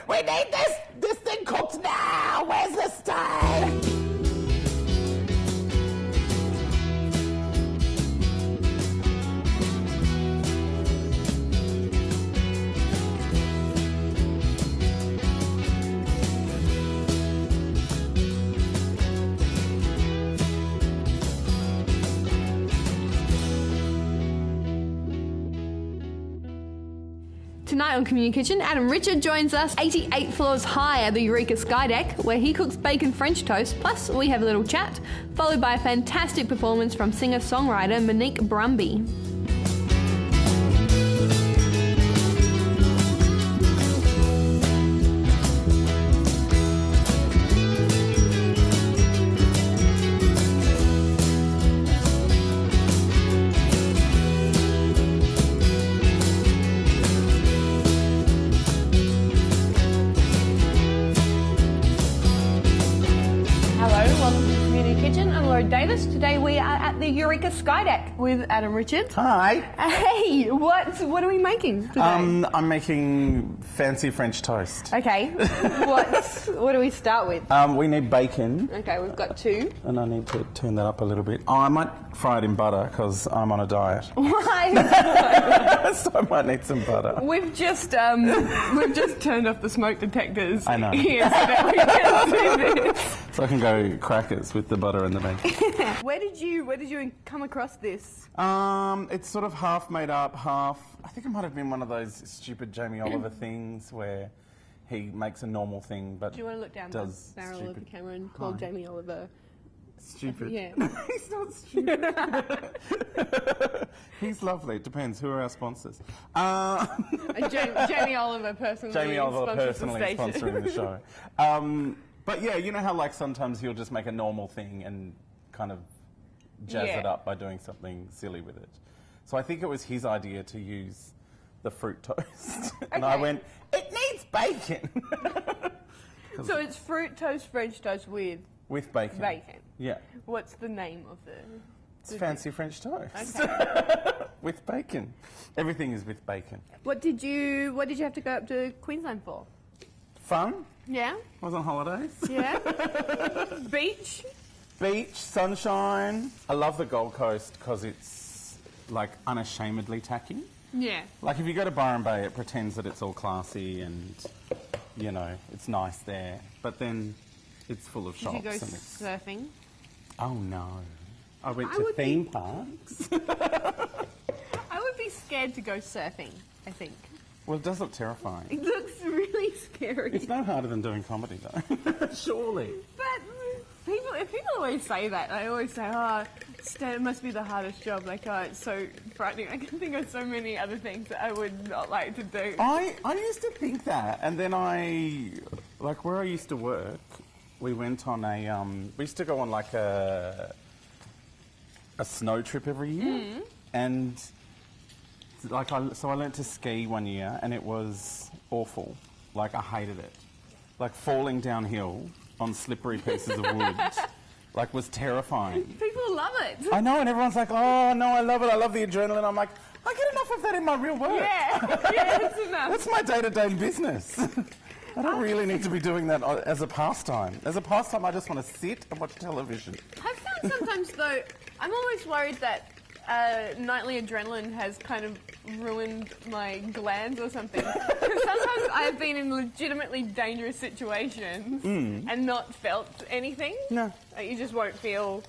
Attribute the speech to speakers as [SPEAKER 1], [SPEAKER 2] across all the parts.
[SPEAKER 1] We need this thing cooked now. Where's the steak?
[SPEAKER 2] Tonight on Community Kitchen, Adam Richard joins us 88 floors high at the Eureka Skydeck, where he cooks bacon French toast, plus we have a little chat, followed by a fantastic performance from singer-songwriter Monique Brumby. Today we are at the Eureka Skydeck with Adam Richards.
[SPEAKER 1] Hi.
[SPEAKER 2] Hey, what are we making today?
[SPEAKER 1] I'm making fancy French toast.
[SPEAKER 2] Okay. What do we start with?
[SPEAKER 1] We need bacon.
[SPEAKER 2] Okay, we've got 2.
[SPEAKER 1] And I need to turn that up a little bit. Oh, I might fry it in butter because I'm on a diet.
[SPEAKER 2] Why?
[SPEAKER 1] So I might need some butter.
[SPEAKER 2] We've just turned off the smoke detectors.
[SPEAKER 1] I know.
[SPEAKER 2] Here so that we can do this.
[SPEAKER 1] So I can go crackers with the butter and the bacon.
[SPEAKER 2] Where did you come across this?
[SPEAKER 1] It's sort of half made up, half... I think it might have been one of those stupid Jamie Oliver things where he makes a normal thing but
[SPEAKER 2] do you want to look down the barrel of the camera and call Jamie Oliver
[SPEAKER 1] stupid?
[SPEAKER 2] Yeah.
[SPEAKER 1] He's not stupid. He's lovely. It depends. Who are our sponsors?
[SPEAKER 2] Jamie Oliver personally.
[SPEAKER 1] Jamie Oliver personally
[SPEAKER 2] the
[SPEAKER 1] sponsoring the show. But yeah, you know how like sometimes he'll just make a normal thing and kind of jazz it up by doing something silly with it. So I think it was his idea to use the fruit toast. And I went, it needs bacon.
[SPEAKER 2] So it's fruit toast, French toast with
[SPEAKER 1] bacon.
[SPEAKER 2] Bacon.
[SPEAKER 1] Yeah.
[SPEAKER 2] What's the name of the...
[SPEAKER 1] It's fancy French toast.
[SPEAKER 2] Okay.
[SPEAKER 1] With bacon. Everything is with bacon.
[SPEAKER 2] What did you have to go up to Queensland for?
[SPEAKER 1] Fun.
[SPEAKER 2] Yeah?
[SPEAKER 1] I was on holidays.
[SPEAKER 2] Yeah? Beach?
[SPEAKER 1] Beach, sunshine. I love the Gold Coast because it's like unashamedly tacky.
[SPEAKER 2] Yeah.
[SPEAKER 1] Like if you go to Byron Bay, it pretends that it's all classy and, you know, it's nice there. But then it's full of shops.
[SPEAKER 2] Did you go
[SPEAKER 1] and it's...
[SPEAKER 2] surfing?
[SPEAKER 1] Oh no. I went to theme parks.
[SPEAKER 2] I would be scared to go surfing, I think.
[SPEAKER 1] Well, it does look terrifying.
[SPEAKER 2] It looks really scary.
[SPEAKER 1] It's no harder than doing comedy, though. Surely.
[SPEAKER 2] But people always say that. They always say, oh, it must be the hardest job. Like, oh, it's so frightening. I can think of so many other things that I would not like to do.
[SPEAKER 1] I used to think that, and then like where I used to work, we went on we used to go on like a snow trip every year, and like so I learnt to ski one year, and it was awful. Like I hated it. Like falling downhill on slippery pieces of wood, like was terrifying.
[SPEAKER 2] People love it.
[SPEAKER 1] I know, and everyone's like, oh no, I love it. I love the adrenaline. I'm like, I get enough of that in my real work.
[SPEAKER 2] Yeah, that's enough.
[SPEAKER 1] That's my day-to-day business. I don't really need to be doing that as a pastime. As a pastime, I just want to sit and watch television.
[SPEAKER 2] I've found sometimes, though, I'm always worried that nightly adrenaline has kind of ruined my glands or something. Because sometimes I've been in legitimately dangerous situations and not felt anything. No. Like you just won't feel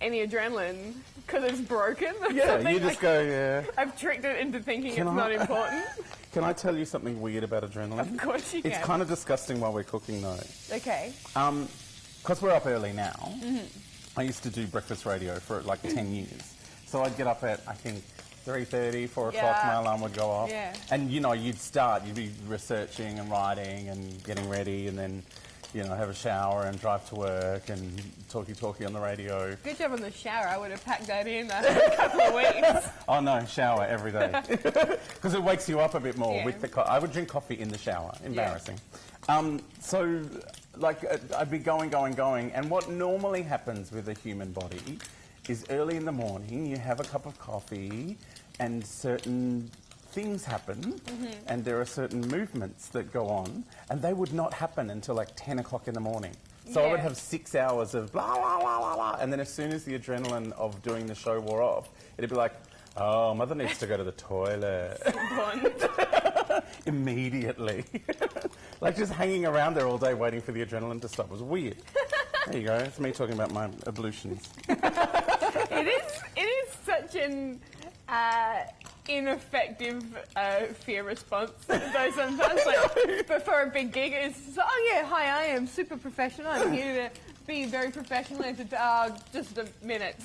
[SPEAKER 2] any adrenaline because it's broken or something.
[SPEAKER 1] You just go, yeah.
[SPEAKER 2] I've tricked it into thinking it's not important.
[SPEAKER 1] Can I tell you something weird about adrenaline?
[SPEAKER 2] Of course you can.
[SPEAKER 1] It's kind of disgusting while we're cooking, though.
[SPEAKER 2] Okay.
[SPEAKER 1] Because we're up early now, I used to do breakfast radio for like 10 years. So I'd get up at, I think, 3:30, 4 o'clock, my alarm would go off. Yeah. And, you know, you'd be researching and writing and getting ready and then, you know, have a shower and drive to work and talkie on the radio.
[SPEAKER 2] Good job on the shower. I would have packed that in a couple of weeks.
[SPEAKER 1] Oh, no, shower every day. Because it wakes you up a bit more with the I would drink coffee in the shower. Embarrassing. Yeah. So, like, I'd be going, and what normally happens with a human body is early in the morning you have a cup of coffee and certain things happen and there are certain movements that go on, and they would not happen until like 10 o'clock in the morning. So I would have 6 hours of blah, blah, blah, blah, blah, and then as soon as the adrenaline of doing the show wore off, it'd be like, oh, Mother needs to go to the toilet. Immediately. Like just hanging around there all day waiting for the adrenaline to stop was weird. There you go. It's me talking about my ablutions.
[SPEAKER 2] It is such an ineffective fear response, though sometimes. Like, but for a big gig, it's just, oh yeah, hi, I am super professional. I'm here to be very professional. And just a minute.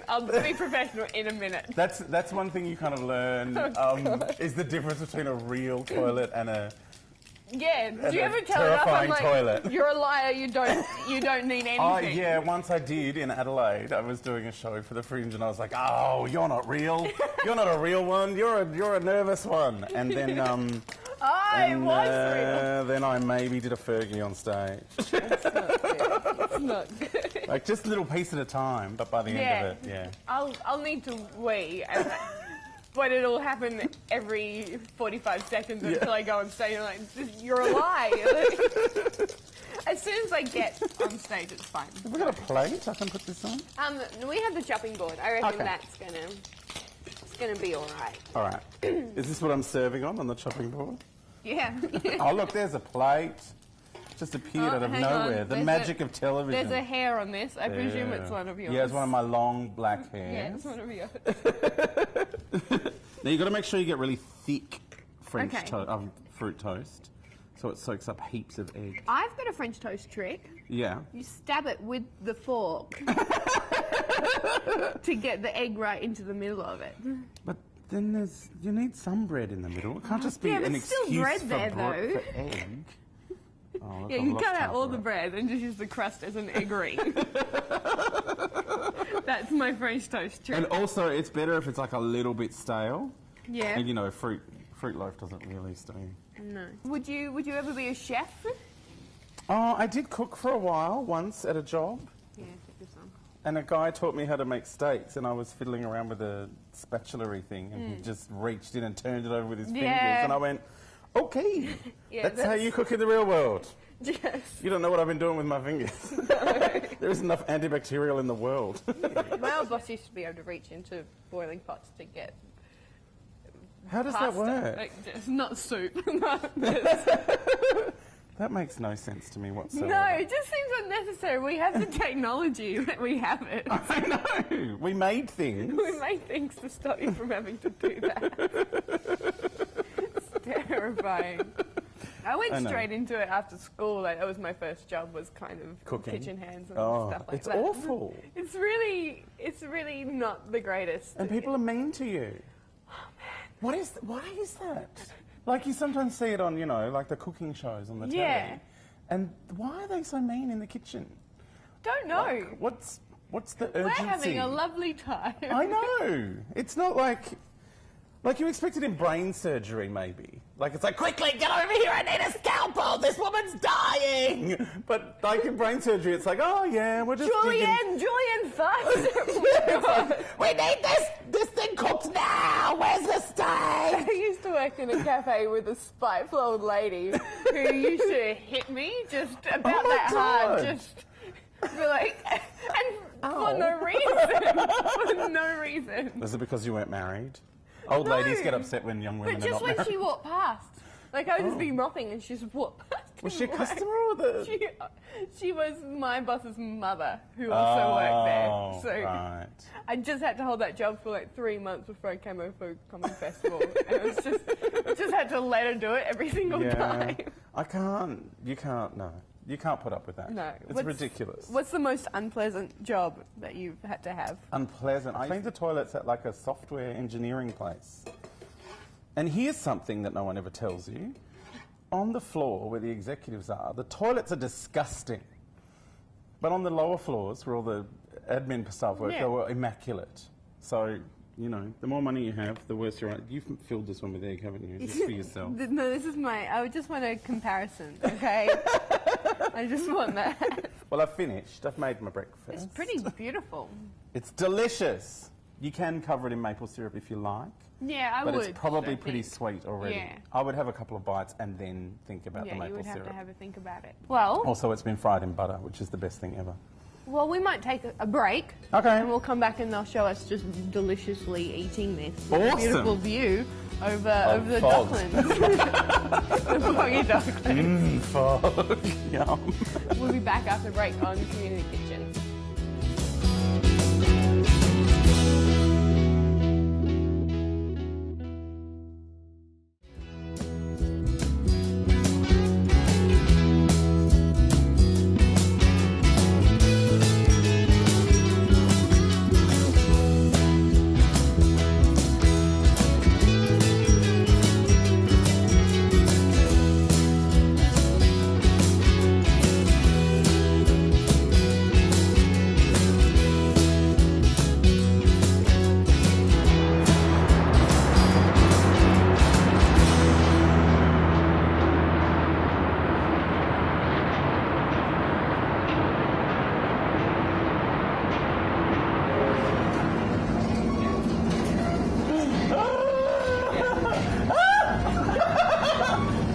[SPEAKER 2] I'll be professional in a minute.
[SPEAKER 1] That's one thing you kind of learn is the difference between a real toilet and a
[SPEAKER 2] yeah. Do you ever tell it up? I'm like,
[SPEAKER 1] toilet.
[SPEAKER 2] You're a liar. You don't need anything.
[SPEAKER 1] Oh yeah, once I did in Adelaide. I was doing a show for the Fringe, and I was like, "Oh, you're not real. You're not a real one. You're a nervous one." And then
[SPEAKER 2] I was real.
[SPEAKER 1] Then I maybe did a Fergie on stage.
[SPEAKER 2] It's not good. It's not good.
[SPEAKER 1] Like just a little piece at a time, but by the end of it, yeah.
[SPEAKER 2] I'll need to wee. But it'll happen every 45 seconds until I go on stage. I'm like, you're a lie. As soon as I get on stage, it's fine.
[SPEAKER 1] Have we got a plate I can put this on?
[SPEAKER 2] We have the chopping board. I reckon that's gonna be all right.
[SPEAKER 1] All right. Is this what I'm serving on the chopping board?
[SPEAKER 2] Yeah.
[SPEAKER 1] Oh look, there's a plate. Just appeared out of nowhere. The magic of television.
[SPEAKER 2] There's a hair on this. I presume it's one of yours.
[SPEAKER 1] Yeah, it's one of my long black hairs.
[SPEAKER 2] Yeah, it's one of yours.
[SPEAKER 1] Now you've got to make sure you get really thick fruit toast, so it soaks up heaps of egg.
[SPEAKER 2] I've got a French toast trick.
[SPEAKER 1] Yeah.
[SPEAKER 2] You stab it with the fork to get the egg right into the middle of it.
[SPEAKER 1] But then you need some bread in the middle. It can't just be an excuse
[SPEAKER 2] bread
[SPEAKER 1] for,
[SPEAKER 2] there,
[SPEAKER 1] for egg. Oh,
[SPEAKER 2] yeah, you cut out all the bread and just use the crust as an egg ring. That's my French toast trick.
[SPEAKER 1] And also, it's better if it's like a little bit stale.
[SPEAKER 2] Yeah.
[SPEAKER 1] And you know, fruit loaf doesn't really stay.
[SPEAKER 2] No. Would you ever be a chef?
[SPEAKER 1] Oh, I did cook for a while once at a job.
[SPEAKER 2] Yeah, take this on.
[SPEAKER 1] And a guy taught me how to make steaks, and I was fiddling around with a spatula-y thing, and he just reached in and turned it over with his fingers, and I went, okay, that's how you cook in the real world.
[SPEAKER 2] Yes.
[SPEAKER 1] You don't know what I've been doing with my fingers. No. There isn't enough antibacterial in the world.
[SPEAKER 2] My old boss used to be able to reach into boiling pots to get
[SPEAKER 1] How does
[SPEAKER 2] pasta.
[SPEAKER 1] that work?
[SPEAKER 2] Like, just not soup.
[SPEAKER 1] That makes no sense to me whatsoever.
[SPEAKER 2] No, it just seems unnecessary. We have the technology that we have it.
[SPEAKER 1] I know. We made things.
[SPEAKER 2] We made things to stop you from having to do that. It's terrifying. I went straight into it after school. Like, that was my first job, was kind of
[SPEAKER 1] cooking,
[SPEAKER 2] kitchen hands and stuff like
[SPEAKER 1] it's
[SPEAKER 2] that.
[SPEAKER 1] It's awful.
[SPEAKER 2] It's really not the greatest.
[SPEAKER 1] And people are mean to you.
[SPEAKER 2] Oh, man.
[SPEAKER 1] Why is that? Like, you sometimes see it on, you know, like the cooking shows on the telly. And why are they so mean in the kitchen?
[SPEAKER 2] Don't know.
[SPEAKER 1] Like, what's the urgency?
[SPEAKER 2] We're having a lovely time.
[SPEAKER 1] I know. It's not like you expect it in brain surgery, maybe. Like, it's like, quickly, get over here, I need a scalpel, this woman's dying! But, like, in brain surgery, it's like, oh, yeah, we're just
[SPEAKER 2] Julian, fast!
[SPEAKER 1] We need this thing cooked now! Where's the steak?
[SPEAKER 2] I used to work in a cafe with a spiteful old lady who used to hit me just about hard, just be like, and for no reason. For no reason.
[SPEAKER 1] Was it because you weren't married? Old ladies get upset when young women are not married.
[SPEAKER 2] But just when she walked past. Like, I would just be mopping and she just walked past.
[SPEAKER 1] Was she a customer or the...
[SPEAKER 2] She was my boss's mother, who also worked there. So
[SPEAKER 1] right.
[SPEAKER 2] I just had to hold that job for like 3 months before I came over for Comedy Festival. And it was just had to let her do it every single time.
[SPEAKER 1] I can't. You can't, no. You can't put up with that.
[SPEAKER 2] No.
[SPEAKER 1] It's ridiculous.
[SPEAKER 2] What's the most unpleasant job that you've had to have?
[SPEAKER 1] Unpleasant? I cleaned the toilets at like a software engineering place. And here's something that no one ever tells you. On the floor where the executives are, the toilets are disgusting. But on the lower floors, where all the admin staff work, they were immaculate. So, you know, the more money you have, the worse you're at. You've filled this one with egg, haven't you? Just for yourself.
[SPEAKER 2] No, this is I just want a comparison, okay? I just want that.
[SPEAKER 1] Well, I've finished. I've made my breakfast.
[SPEAKER 2] It's pretty beautiful.
[SPEAKER 1] It's delicious. You can cover it in maple syrup if you like.
[SPEAKER 2] Yeah, I
[SPEAKER 1] but
[SPEAKER 2] would.
[SPEAKER 1] it's probably
[SPEAKER 2] I
[SPEAKER 1] pretty
[SPEAKER 2] think.
[SPEAKER 1] sweet already.
[SPEAKER 2] Yeah.
[SPEAKER 1] I would have a couple of bites and then think about the
[SPEAKER 2] Yeah, you
[SPEAKER 1] maple
[SPEAKER 2] would have
[SPEAKER 1] syrup.
[SPEAKER 2] to have a think about it. Well,
[SPEAKER 1] Also, it's been fried in butter, which is the best thing ever.
[SPEAKER 2] well, we might take a break.
[SPEAKER 1] Okay.
[SPEAKER 2] And we'll come back and they'll show us just deliciously eating this. With a
[SPEAKER 1] Awesome.
[SPEAKER 2] beautiful view over the
[SPEAKER 1] fog.
[SPEAKER 2] docklands. The foggy docklands.
[SPEAKER 1] Fuck. Yum.
[SPEAKER 2] We'll be back after break on Community Kitchen.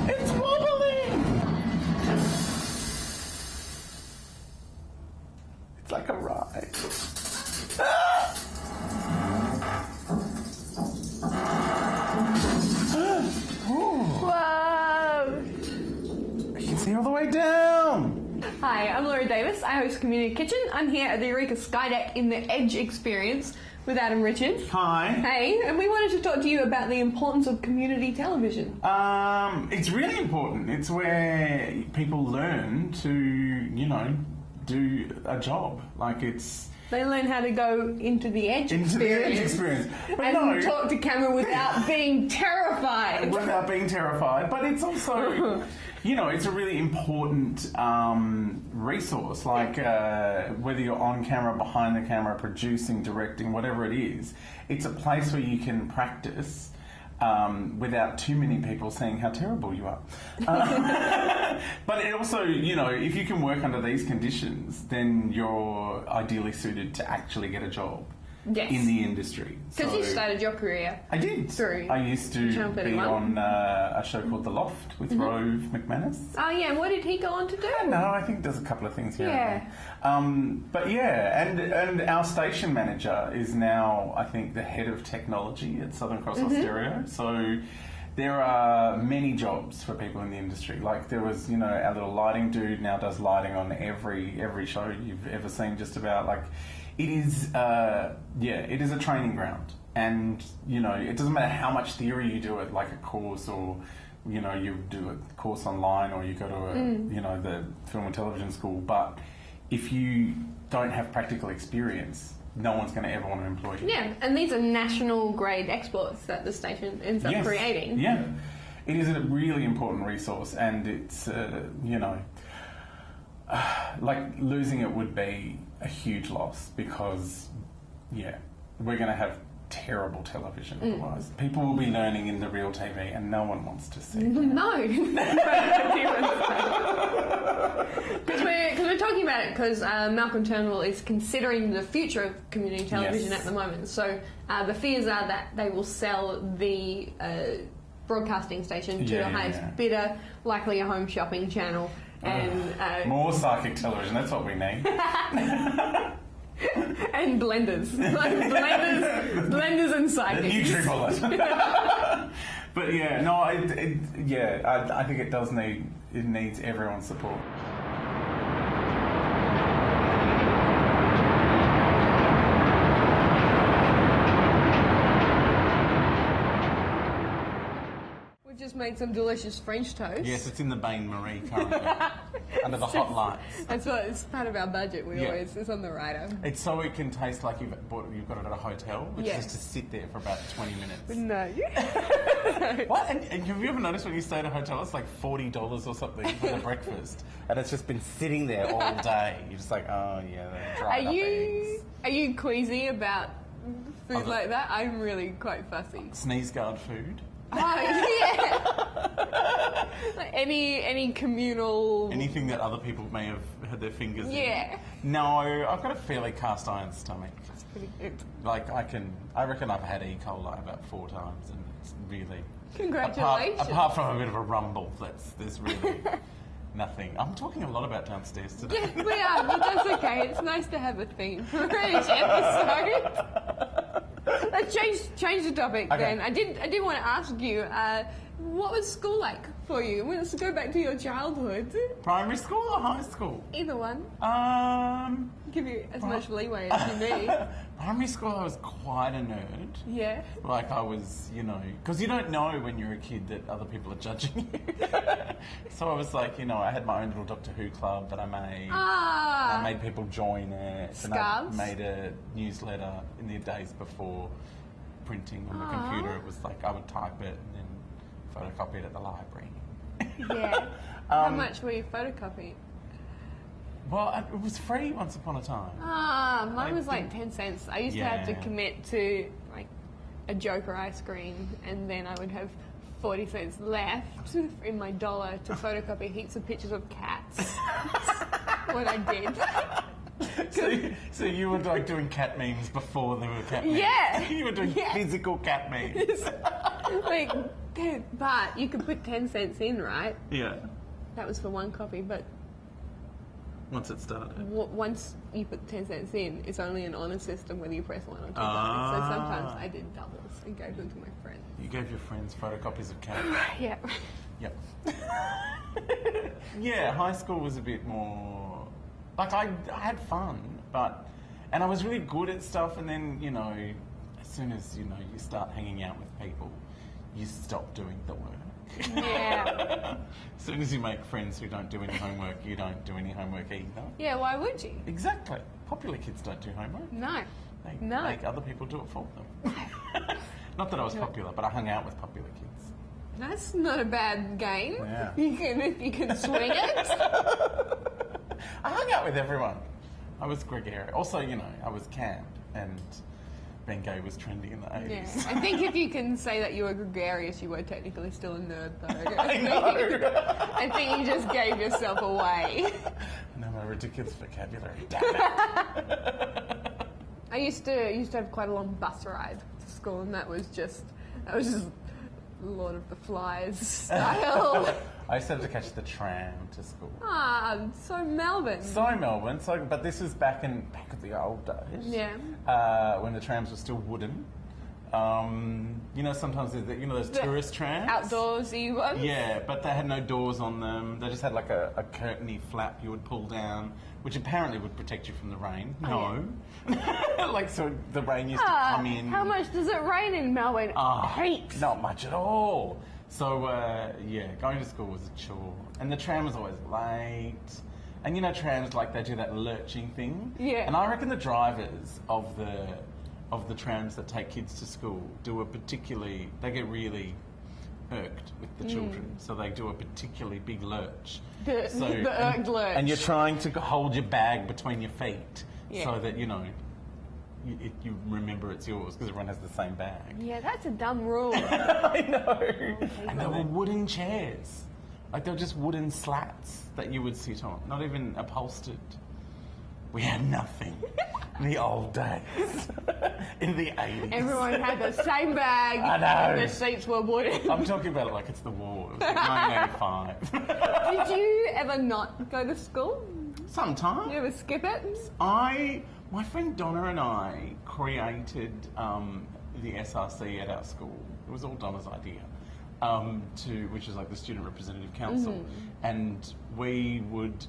[SPEAKER 1] It's wobbling! It's like a ride.
[SPEAKER 2] Whoa!
[SPEAKER 1] You can see all the way down.
[SPEAKER 2] Hi, I'm Laura Davis. I host Community Kitchen. I'm here at the Eureka Skydeck in the Edge experience with Adam Richards.
[SPEAKER 1] Hi.
[SPEAKER 2] Hey, and we wanted to talk to you about the importance of community television.
[SPEAKER 1] It's really important. It's where people learn to, you know, do a job. Like it's
[SPEAKER 2] They learn how to go into the Edge
[SPEAKER 1] into the
[SPEAKER 2] experience.
[SPEAKER 1] edge experience. But
[SPEAKER 2] And
[SPEAKER 1] no,
[SPEAKER 2] talk to camera without being terrified.
[SPEAKER 1] without being terrified. But it's also, you know, it's a really important resource. Like whether you're on camera, behind the camera, producing, directing, whatever it is, it's a place where you can practice without too many people saying how terrible you are. But it also, you know, if you can work under these conditions, then you're ideally suited to actually get a job
[SPEAKER 2] Yes.
[SPEAKER 1] in the industry.
[SPEAKER 2] Because
[SPEAKER 1] So-
[SPEAKER 2] you started your career.
[SPEAKER 1] I did.
[SPEAKER 2] Through
[SPEAKER 1] I used to
[SPEAKER 2] Channel
[SPEAKER 1] be
[SPEAKER 2] 31.
[SPEAKER 1] on a show called The Loft with Rove McManus.
[SPEAKER 2] Oh yeah, and what did he go on to do?
[SPEAKER 1] No, I think there's a couple of things here.
[SPEAKER 2] Yeah.
[SPEAKER 1] And there. But yeah, and our station manager is now, I think, the head of technology at Southern Cross Austereo. So there are many jobs for people in the industry. Like there was, you know, our little lighting dude now does lighting on every show you've ever seen. Just about like, it is, it is a training ground. And you know, it doesn't matter how much theory you do at like a course or, you know, you do a course online or you go to a, you know, the film and television school. But if you don't have practical experience, no one's going to ever want to employ you.
[SPEAKER 2] Yeah, and these are national grade exports that the station ends up
[SPEAKER 1] Yes.
[SPEAKER 2] creating.
[SPEAKER 1] Yeah. It is a really important resource and it's, you know, like losing it would be a huge loss because, yeah, we're going to have terrible television otherwise. People will be learning in the real TV and no one wants to see it.
[SPEAKER 2] No. Because we're talking about it because Malcolm Turnbull is considering the future of community television
[SPEAKER 1] Yes.
[SPEAKER 2] at the moment. So the fears are that they will sell the broadcasting station to
[SPEAKER 1] Yeah,
[SPEAKER 2] the highest bidder, likely a home shopping channel. And
[SPEAKER 1] More psychic television, that's what we need.
[SPEAKER 2] and blenders. Like blenders and
[SPEAKER 1] The
[SPEAKER 2] psychics.
[SPEAKER 1] NutriBullet. But yeah, no, I think it does need, it needs everyone's support.
[SPEAKER 2] We just made some delicious French toast.
[SPEAKER 1] Yes, it's in the Bain Marie currently, under the hot lights.
[SPEAKER 2] That's what it's part of our budget. We
[SPEAKER 1] Yeah.
[SPEAKER 2] always it's on the rider.
[SPEAKER 1] It's so it can taste like you've got it at a hotel, which
[SPEAKER 2] Yeah.
[SPEAKER 1] is to sit there for about 20 minutes.
[SPEAKER 2] No.
[SPEAKER 1] What? And have you ever noticed when you stay at a hotel, it's like $40 or something for the breakfast, and it's just been sitting there all day. You're just like, oh yeah, they're dried up eggs.
[SPEAKER 2] Are you queasy about food
[SPEAKER 1] Oh,
[SPEAKER 2] like that? I'm really quite fussy.
[SPEAKER 1] Sneeze guard food.
[SPEAKER 2] Oh yeah. Like any communal...
[SPEAKER 1] Anything that other people may have had their fingers in.
[SPEAKER 2] Yeah.
[SPEAKER 1] No, I've got a fairly cast iron stomach.
[SPEAKER 2] That's pretty good.
[SPEAKER 1] Like, I reckon I've had E. coli about 4 times, and it's really...
[SPEAKER 2] Congratulations.
[SPEAKER 1] Apart from a bit of a rumble, there's really nothing. I'm talking a lot about downstairs today.
[SPEAKER 2] Yeah, we are, but that's okay. It's nice to have a theme for each episode. Let's change the topic then. I did want to ask you, what was school like for you? Let's go back to your childhood.
[SPEAKER 1] Primary school or high school?
[SPEAKER 2] Either one. Give you as much leeway as you need.
[SPEAKER 1] Primary school, I was quite a nerd.
[SPEAKER 2] Yeah.
[SPEAKER 1] Like I was, because you don't know when you're a kid that other people are judging you. So I was like, I had my own little Doctor Who club that I made. I made people join it.
[SPEAKER 2] Scarves?
[SPEAKER 1] And I made a newsletter in the days before printing on the computer. It was like I would type it and then photocopy it at the library.
[SPEAKER 2] Yeah. How much were you photocopying?
[SPEAKER 1] Well, it was free once upon a time.
[SPEAKER 2] Mine was like 10 cents. I used to have to commit to like a Joker ice cream, and then I would have 40 cents left in my dollar to photocopy heaps of pictures of cats. What I did.
[SPEAKER 1] So you were like doing cat memes before there were cat memes?
[SPEAKER 2] Yeah.
[SPEAKER 1] You were doing physical cat memes.
[SPEAKER 2] Like, but you could put 10 cents in, right?
[SPEAKER 1] Yeah.
[SPEAKER 2] That was for one copy, but
[SPEAKER 1] once it started.
[SPEAKER 2] Once you put 10 cents in, it's only an honour system whether you press 1 or 2 copies. So sometimes I did doubles and gave them to my friends.
[SPEAKER 1] You gave your friends photocopies of cats?
[SPEAKER 2] Yeah.
[SPEAKER 1] Yep. Yeah, high school was a bit more... Like, I had fun, and I was really good at stuff, and then, as soon as, you start hanging out with people, you stop doing the work.
[SPEAKER 2] Yeah.
[SPEAKER 1] As soon as you make friends who don't do any homework, you don't do any homework either.
[SPEAKER 2] Yeah, why would you?
[SPEAKER 1] Exactly. Popular kids don't do homework.
[SPEAKER 2] No.
[SPEAKER 1] They make other people do it for them. Not that I was popular, but I hung out with popular kids.
[SPEAKER 2] That's not a bad game.
[SPEAKER 1] Yeah.
[SPEAKER 2] If you can swing it.
[SPEAKER 1] I hung out with everyone. I was gregarious. Also, I was camp, and being gay was trendy in the 80s.
[SPEAKER 2] Yeah. I think if you can say that you were gregarious, you were technically still a nerd, though.
[SPEAKER 1] I know.
[SPEAKER 2] I think you just gave yourself away.
[SPEAKER 1] No, my ridiculous vocabulary. Damn it.
[SPEAKER 2] I used to have quite a long bus ride to school, and that was just Lord of the Flies style.
[SPEAKER 1] I used to have to catch the tram to school.
[SPEAKER 2] So Melbourne.
[SPEAKER 1] But this was back in the old days.
[SPEAKER 2] Yeah.
[SPEAKER 1] When the trams were still wooden. Sometimes there's those tourist trams.
[SPEAKER 2] Outdoorsy ones.
[SPEAKER 1] Yeah, but they had no doors on them. They just had like a curtainy flap you would pull down, which apparently would protect you from the rain. No. Like, so the rain used to come in.
[SPEAKER 2] How much does it rain in Melbourne? Heaps.
[SPEAKER 1] Not much at all. So, going to school was a chore. And the tram was always late. And trams, like, they do that lurching thing.
[SPEAKER 2] Yeah.
[SPEAKER 1] And I reckon the drivers of the trams that take kids to school they get really irked with the children. So they do a particularly big lurch.
[SPEAKER 2] The irked lurch.
[SPEAKER 1] And you're trying to hold your bag between your feet so that, you remember it's yours because everyone has the same bag.
[SPEAKER 2] Yeah, that's a dumb rule.
[SPEAKER 1] I know. And there were wooden chairs. Like, they were just wooden slats that you would sit on, not even upholstered. We had nothing in the old days, in the 80s.
[SPEAKER 2] Everyone had the same bag.
[SPEAKER 1] I know.
[SPEAKER 2] And the seats were wooden.
[SPEAKER 1] I'm talking about it like it's the war. It was like 1985.
[SPEAKER 2] Did you ever not go to school?
[SPEAKER 1] Sometimes.
[SPEAKER 2] You ever skip it?
[SPEAKER 1] My friend Donna and I created the SRC at our school. It was all Donna's idea, which is like the Student Representative Council. And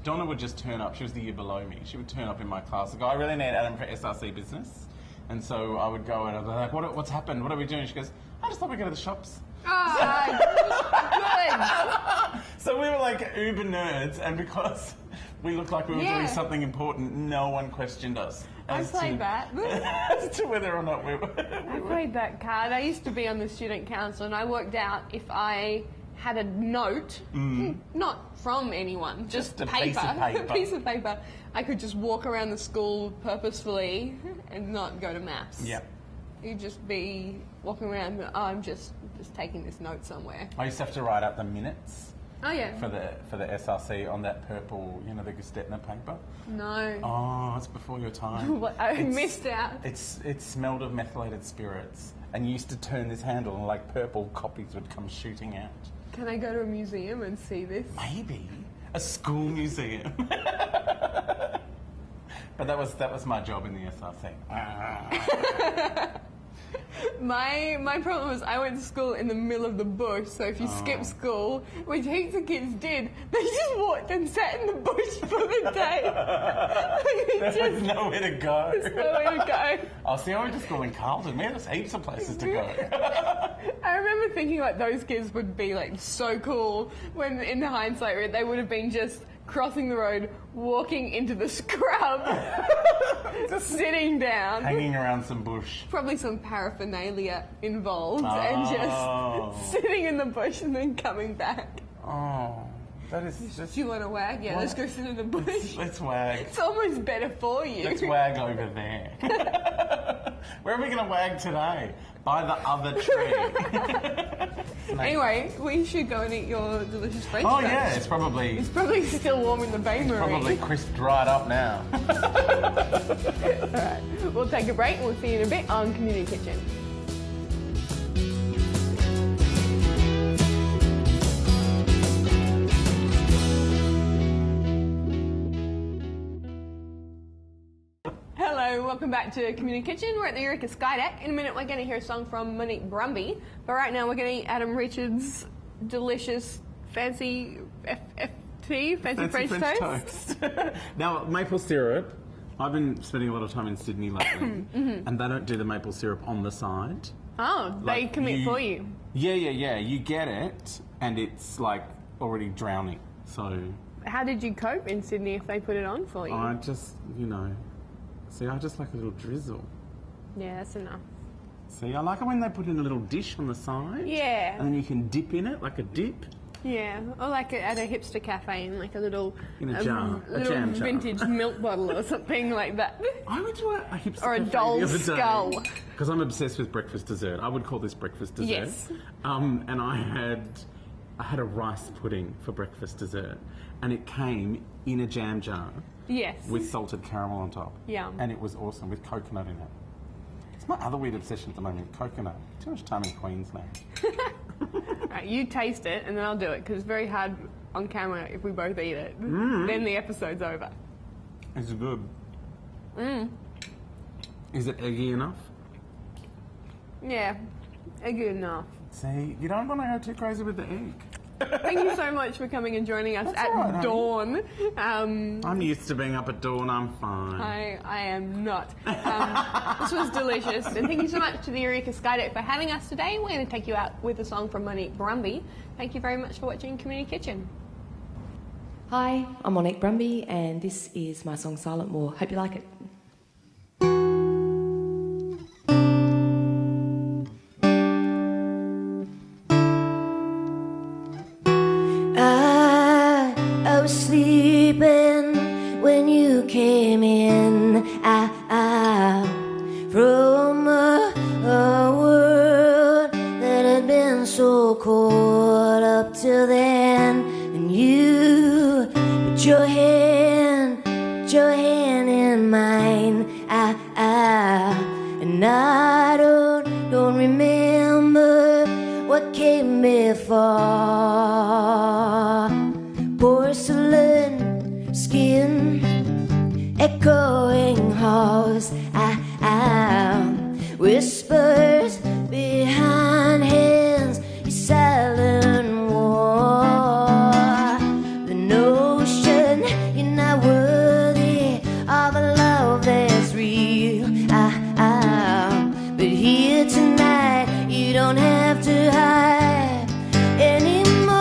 [SPEAKER 1] Donna would just turn up. She was the year below me. She would turn up in my class and go, I really need Adam for SRC business. And so I would go and I'd be like, what's happened? What are we doing? She goes, I just thought we'd go to the shops.
[SPEAKER 2] Good.
[SPEAKER 1] So we were like uber nerds, and because we looked like we were doing something important, no one questioned us.
[SPEAKER 2] I played that.
[SPEAKER 1] As to whether or not we were.
[SPEAKER 2] I played that card. I used to be on the student council, and I worked out if I had a note, not from anyone, just
[SPEAKER 1] a
[SPEAKER 2] paper,
[SPEAKER 1] piece of paper.
[SPEAKER 2] a piece of paper, I could just walk around the school purposefully and not go to maths.
[SPEAKER 1] Yeah.
[SPEAKER 2] You'd just be walking around, I'm just taking this note somewhere.
[SPEAKER 1] I used to have to write out the minutes.
[SPEAKER 2] Oh, yeah.
[SPEAKER 1] For the SRC on that purple, you know, the Gestetner paper.
[SPEAKER 2] No.
[SPEAKER 1] Oh, it's before your time.
[SPEAKER 2] I missed out.
[SPEAKER 1] It smelled of methylated spirits, and you used to turn this handle, and like purple copies would come shooting out.
[SPEAKER 2] Can I go to a museum and see this?
[SPEAKER 1] Maybe a school museum. But that was my job in the SRC.
[SPEAKER 2] My problem was I went to school in the middle of the bush, so if you skip school, which heaps of kids did, they just walked and sat in the bush for the day.
[SPEAKER 1] There's nowhere to go.
[SPEAKER 2] There's nowhere to go.
[SPEAKER 1] Oh, see, I went to school in Carlton. Man, there's heaps of places to go.
[SPEAKER 2] I remember thinking like those kids would be like so cool when in hindsight they would have been just crossing the road, walking into the scrub, just sitting down.
[SPEAKER 1] Hanging around some bush.
[SPEAKER 2] Probably some paraphernalia involved and just sitting in the bush and then coming back.
[SPEAKER 1] Oh, that is just...
[SPEAKER 2] Do you want to wag? Yeah, let's go sit in the bush.
[SPEAKER 1] Let's wag.
[SPEAKER 2] It's almost better for you.
[SPEAKER 1] Let's wag over there. Where are we going to wag today? By the other tree.
[SPEAKER 2] Anyway, we should go and eat your delicious French
[SPEAKER 1] toast.
[SPEAKER 2] toast.
[SPEAKER 1] Yeah, it's probably
[SPEAKER 2] still warm in the bain marie.
[SPEAKER 1] Probably crisped right up now.
[SPEAKER 2] Alright, we'll take a break and we'll see you in a bit on Community Kitchen. Hello, welcome back to Community Kitchen. We're at the Eureka Skydeck. In a minute, we're going to hear a song from Monique Brumby. But right now, we're going to eat Adam Richards' delicious, fancy fancy French toast.
[SPEAKER 1] Now, maple syrup. I've been spending a lot of time in Sydney lately, and they don't do the maple syrup on the side.
[SPEAKER 2] Oh,
[SPEAKER 1] Like,
[SPEAKER 2] they commit for you.
[SPEAKER 1] Yeah. You get it, and it's like already drowning. So
[SPEAKER 2] How did you cope in Sydney if they put it on for you?
[SPEAKER 1] I just, see, I just like a little drizzle.
[SPEAKER 2] Yeah, that's enough.
[SPEAKER 1] See, I like it when they put in a little dish on the side.
[SPEAKER 2] Yeah.
[SPEAKER 1] And then you can dip in it, like a dip.
[SPEAKER 2] Yeah, or like at a hipster cafe in like a little,
[SPEAKER 1] In a jar, a
[SPEAKER 2] little
[SPEAKER 1] jam jar.
[SPEAKER 2] vintage milk bottle or something like that.
[SPEAKER 1] I went to a hipster
[SPEAKER 2] Or a
[SPEAKER 1] cafe
[SPEAKER 2] doll's
[SPEAKER 1] the other
[SPEAKER 2] skull.
[SPEAKER 1] day because I'm obsessed with breakfast dessert. I would call this breakfast dessert.
[SPEAKER 2] Yes.
[SPEAKER 1] And I had a rice pudding for breakfast dessert, and it came in a jam jar.
[SPEAKER 2] Yes.
[SPEAKER 1] With salted caramel on top.
[SPEAKER 2] Yum.
[SPEAKER 1] And it was awesome with coconut in it. It's my other weird obsession at the moment, coconut. Too much time in Queensland.
[SPEAKER 2] Right, you taste it and then I'll do it because it's very hard on camera if we both eat it. Then the episode's over.
[SPEAKER 1] It's good. Is it eggy enough?
[SPEAKER 2] Yeah, good enough.
[SPEAKER 1] See, you don't want to go too crazy with the egg.
[SPEAKER 2] Thank you so much for coming and joining us at
[SPEAKER 1] all right, honey.
[SPEAKER 2] dawn.
[SPEAKER 1] I'm used to being up at dawn, I'm fine.
[SPEAKER 2] I am not. This was delicious. And thank you so much to the Eureka Skydeck for having us today. We're going to take you out with a song from Monique Brumby. Thank you very much for watching Community Kitchen.
[SPEAKER 3] Hi, I'm Monique Brumby and this is my song Silent War. Hope you like it.
[SPEAKER 4] I was sleeping when you came in. From a world that had been so cold up till then, and you put your hand in mine. And I don't remember what came before. Porcelain skin, echoing halls, whispers behind hands, your silent war. The notion you're not worthy of a love that's real. But here tonight, you don't have to hide anymore.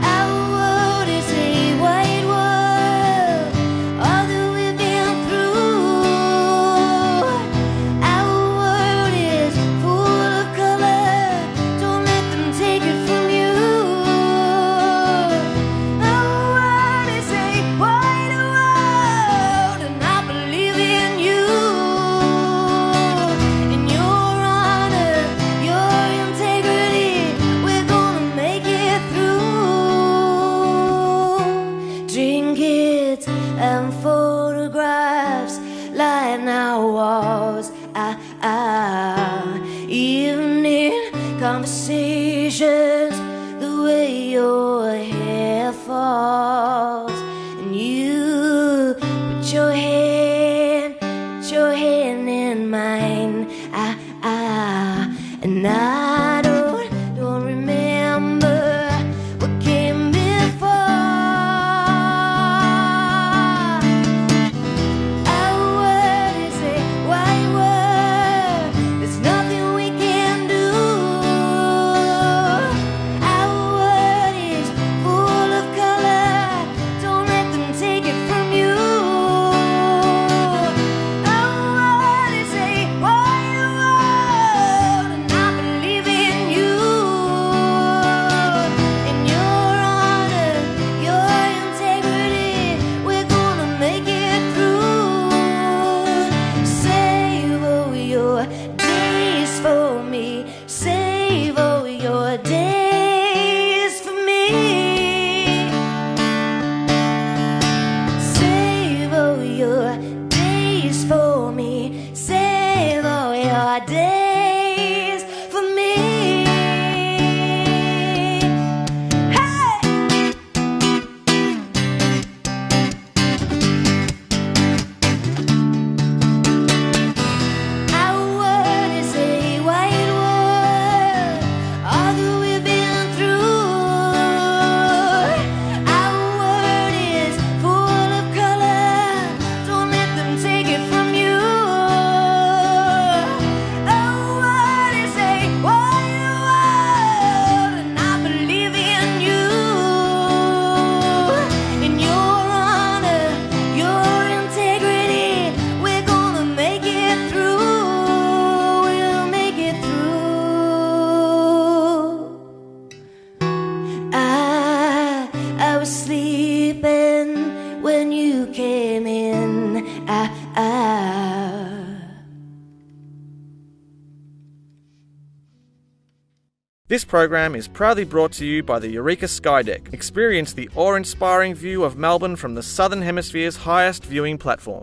[SPEAKER 4] Our world is a white world. All that we've been through the way your hair falls, and you put your hand in mine. And I don't remember what came before. Our word is a white word. There's nothing we can do. Our word is full of color. Don't let them take it from you. Our word is a white word, and I believe in you. In your honor, your integrity, we're gonna make it through. Save all your days for me. Save all your days for me. Save all your days for me. Save all your days for me. Hey! Our word is a white word, all that we've been through. Our word is full of color. Don't let them take it from you. Our word is a white word, and I believe in you. In your honor, your integrity, we're gonna make it through. We'll make it through. I was sleeping when you came in.
[SPEAKER 5] This program is proudly brought to you by the Eureka Skydeck. Experience the awe-inspiring view of Melbourne from the Southern Hemisphere's highest viewing platform.